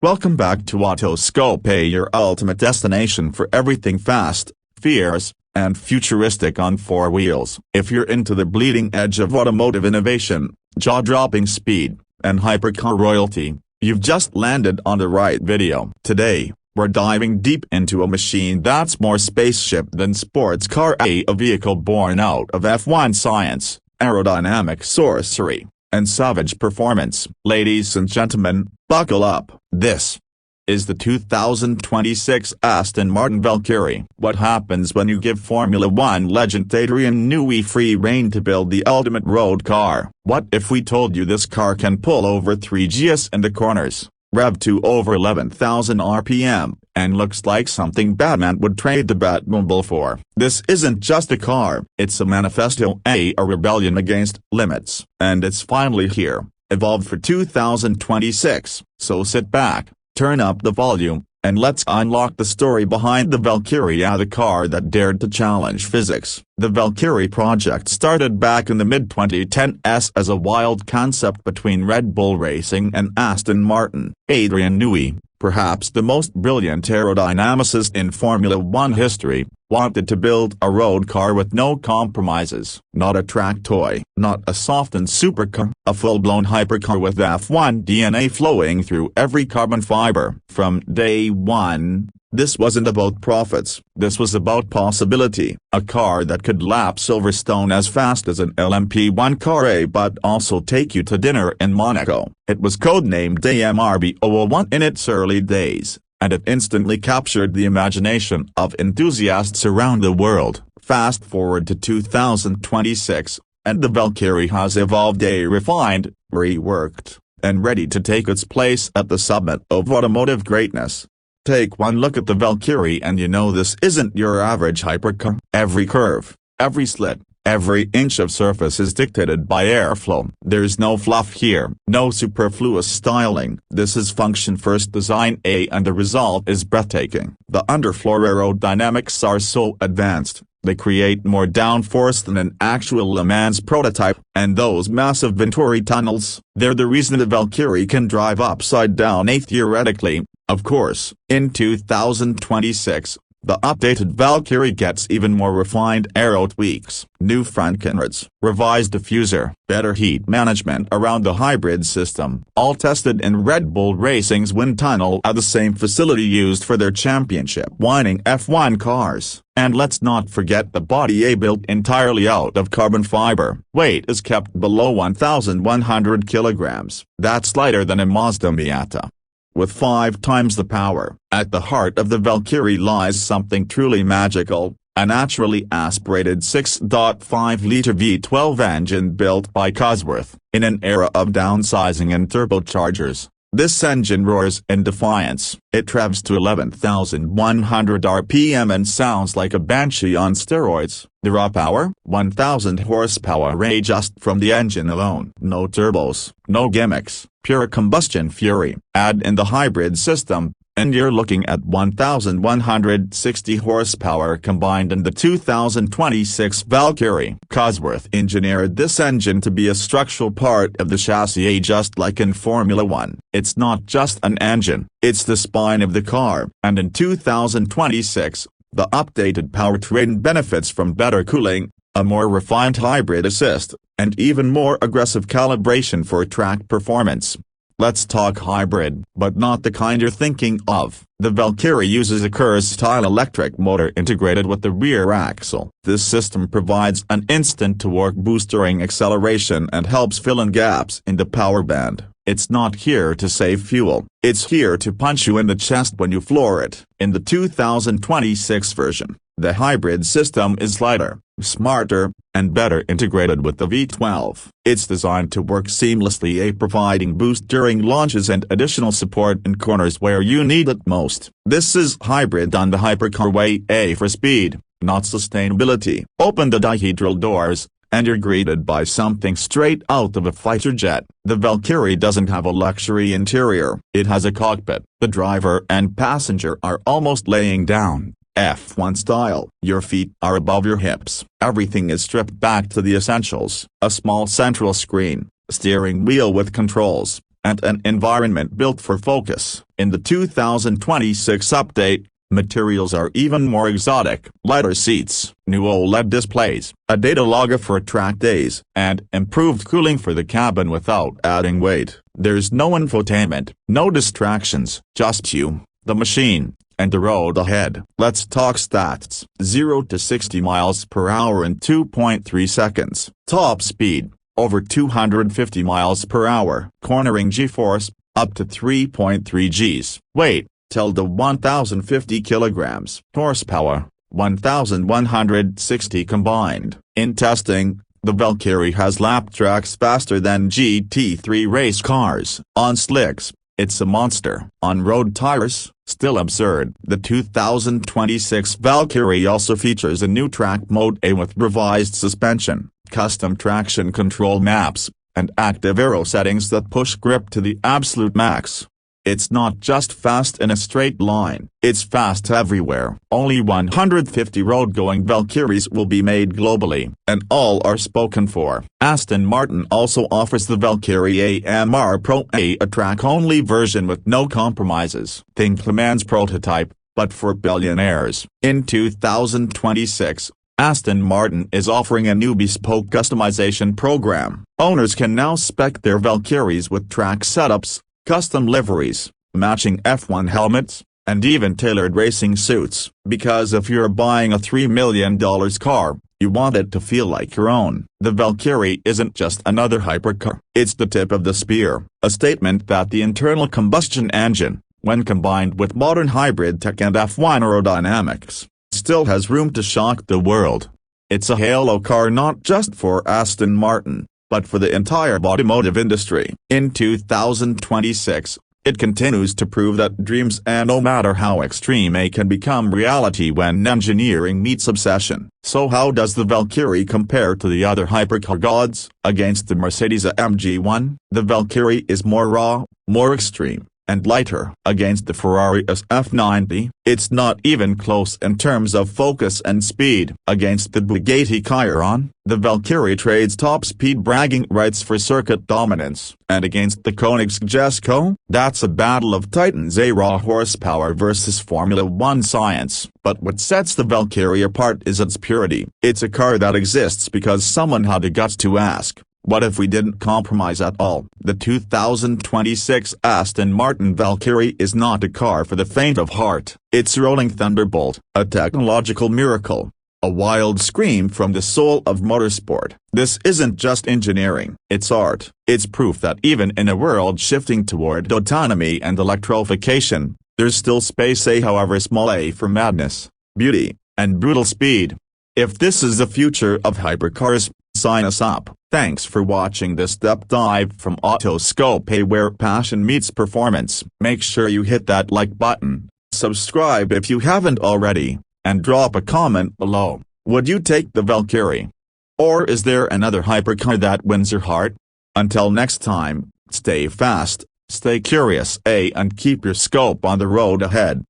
Welcome back to Autoscope, your ultimate destination for everything fast, fierce, and futuristic on four wheels. If you're into the bleeding edge of automotive innovation, jaw-dropping speed, and hypercar royalty, you've just landed on the right video. Today, we're diving deep into a machine that's more spaceship than sports car, a vehicle born out of F1 science, aerodynamic sorcery, and savage performance. Ladies and gentlemen, buckle up. This is the 2026 Aston Martin Valkyrie. What happens when you give Formula One legend Adrian Newey free rein to build the ultimate road car? What if we told you this car can pull over 3 Gs in the corners, rev to over 11,000 RPM, and looks like something Batman would trade the Batmobile for? This isn't just a car, it's a manifesto, a rebellion against limits. And it's finally here, evolved for 2026. So sit back, turn up the volume, and let's unlock the story behind the Valkyrie, the car that dared to challenge physics. The Valkyrie project started back in the mid-2010s as a wild concept between Red Bull Racing and Aston Martin. Adrian Newey, perhaps the most brilliant aerodynamicist in Formula One history, wanted to build a road car with no compromises. Not a track toy, not a softened supercar, a full-blown hypercar with F1 DNA flowing through every carbon fiber. From day one, this wasn't about profits, this was about possibility. A car that could lap Silverstone as fast as an LMP1 car, but also take you to dinner in Monaco. It was codenamed AMG One in its early days, and it instantly captured the imagination of enthusiasts around the world. Fast forward to 2026, and the Valkyrie has evolved, refined, reworked, and ready to take its place at the summit of automotive greatness. Take one look at the Valkyrie and you know this isn't your average hypercar. Every curve, every slit, every inch of surface is dictated by airflow. There's no fluff here, no superfluous styling. This is function-first design, and the result is breathtaking. The underfloor aerodynamics are so advanced, they create more downforce than an actual Le Mans prototype. And those massive Venturi tunnels, they're the reason the Valkyrie can drive upside down theoretically. Of course, in 2026, the updated Valkyrie gets even more refined aero tweaks. New front canards, revised diffuser, better heat management around the hybrid system, all tested in Red Bull Racing's wind tunnel at the same facility used for their championship-winning F1 cars. And let's not forget the body, built entirely out of carbon fiber. Weight is kept below 1,100 kilograms. That's lighter than a Mazda Miata. With 5 times the power. At the heart of the Valkyrie lies something truly magical, a naturally aspirated 6.5-liter V12 engine built by Cosworth. In an era of downsizing and turbochargers, this engine roars in defiance. It revs to 11,100 RPM and sounds like a banshee on steroids. The raw power? 1,000 horsepower just from the engine alone. No turbos, no gimmicks, pure combustion fury. Add in the hybrid system, and you're looking at 1,160 horsepower combined in the 2026 Valkyrie. Cosworth engineered this engine to be a structural part of the chassis, just like in Formula One. It's not just an engine, it's the spine of the car. And in 2026, the updated powertrain benefits from better cooling, a more refined hybrid assist, and even more aggressive calibration for track performance. Let's talk hybrid, but not the kind you're thinking of. The Valkyrie uses a Curse-style electric motor integrated with the rear axle. This system provides an instant-to-torque boost during acceleration and helps fill in gaps in the power band. It's not here to save fuel, it's here to punch you in the chest when you floor it. In the 2026 version, the hybrid system is lighter, smarter, and better integrated with the V12. It's designed to work seamlessly, providing boost during launches and additional support in corners where you need it most. This is hybrid on the hypercar way, for speed, not sustainability. Open the dihedral doors, and you're greeted by something straight out of a fighter jet. The Valkyrie doesn't have a luxury interior. It has a cockpit. The driver and passenger are almost laying down, F1 style. Your feet are above your hips. Everything is stripped back to the essentials. A small central screen, steering wheel with controls, and an environment built for focus. In the 2026 update, materials are even more exotic. Lighter seats, new OLED displays, a data logger for track days, and improved cooling for the cabin without adding weight. There's no infotainment, no distractions, just you, the machine, and the road ahead. Let's talk stats. 0 to 60 miles per hour in 2.3 seconds. Top speed, over 250 miles per hour. Cornering G-force, up to 3.3 Gs. Weight, tilde 1,050 kilograms. Horsepower, 1,160 combined. In testing, the Valkyrie has lap tracks faster than GT3 race cars. On slicks, it's a monster. On road tires, still absurd. The 2026 Valkyrie also features a new track mode A with revised suspension, custom traction control maps, and active aero settings that push grip to the absolute max. It's not just fast in a straight line, it's fast everywhere. Only 150 road-going Valkyries will be made globally, and all are spoken for. Aston Martin also offers the Valkyrie AMR Pro A track-only version with no compromises. Think Le Mans prototype, but for billionaires. In 2026, Aston Martin is offering a new bespoke customization program. Owners can now spec their Valkyries with track setups, custom liveries, matching F1 helmets, and even tailored racing suits. Because if you're buying a $3 million car, you want it to feel like your own. The Valkyrie isn't just another hypercar, it's the tip of the spear, a statement that the internal combustion engine, when combined with modern hybrid tech and F1 aerodynamics, still has room to shock the world. It's a halo car not just for Aston Martin, but for the entire automotive industry. In 2026, it continues to prove that dreams, and no matter how extreme, they can become reality when engineering meets obsession. So how does the Valkyrie compare to the other hypercar gods? Against the Mercedes AMG One, the Valkyrie is more raw, more extreme, and lighter. Against the Ferrari SF90, it's not even close in terms of focus and speed. Against the Bugatti Chiron, the Valkyrie trades top speed bragging rights for circuit dominance. And against the Koenigsegg Jesko, that's a battle of titans, a raw horsepower versus Formula One science. But what sets the Valkyrie apart is its purity. It's a car that exists because someone had the guts to ask, what if we didn't compromise at all? The 2026 Aston Martin Valkyrie is not a car for the faint of heart. It's a rolling thunderbolt, a technological miracle, a wild scream from the soul of motorsport. This isn't just engineering, it's art. It's proof that even in a world shifting toward autonomy and electrification, there's still space, however small, for madness, beauty, and brutal speed. If this is the future of hypercars, sign us up. Thanks for watching this deep dive from Autoscope, where passion meets performance. Make sure you hit that like button, subscribe if you haven't already, and drop a comment below. Would you take the Valkyrie? Or is there another hypercar that wins your heart? Until next time, stay fast, stay curious, and keep your scope on the road ahead.